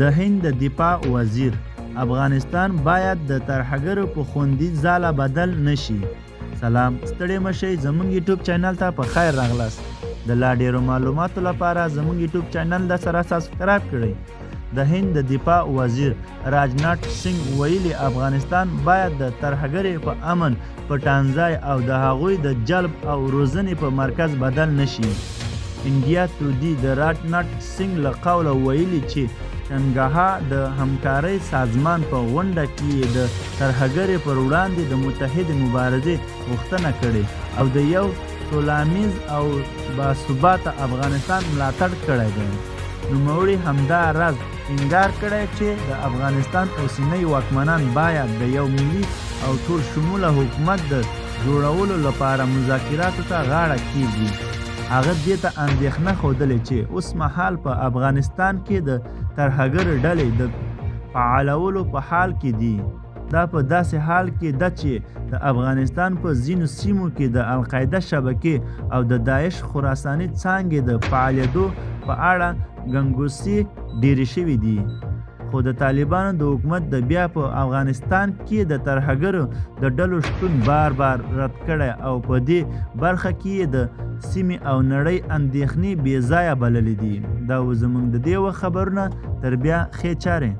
د هند د دفاع وزیر: افغانستان باید د ترهګرو په خوندي ځاله بدل نشي. سلام، ستړي مشئ، زموږ یوټیوب چینل ته په خیر راغلاست. د لا ډیرو معلوماتو لپاره زموږ یوټیوب چینل د سره سبسکرایب کړئ. د هند د دفاع وزیر راجناټ سنگ ویلي افغانستان باید د ترهګرۍ په امن پټانځای او د هغوی د جلب او روزنې په مرکز بدل نشي. انډیا ټوډي د راجناټ سنگ له قوله ویلي چې شنګها د همکارۍ سازمان په غونډه کې د ترهګرۍ پر وړاندې د متحدې مبارزې غوښتنه کړې او د یو سولامیز او باثباته افغانستان ملاتړ کړی دی. نوموړي همدا راز ټینګار کړی چې د افغانستان اوسنی واکمنان باید د یو ملي او ټول شموله حکومت د جوړولو لپاره مذاکراتو ته غاړه کېږدي. هغه دې ته اندېښنه ښودلې چې اوس مهال په افغانستان کې د ترهګرو ډلې د فعالولو په حال کې دي. دا په داسې حال کې ده چې د افغانستان په ځینو سیمو کې د القاعده شبکې او د داعش خراساني څانګې د فعالیدو په اړه ګنګوسې ډېرې شوې دي. خو د طالبانو د حکومت د بیا په افغانستان کې د ترهګرو د ډلو شتون بار بار رد کړی او په دې برخه کې د سیمې او نړۍ اندېښنې بې ځایه بللې دي. دا و زموږ د دې خبرونه، تر بیا ښې چارې.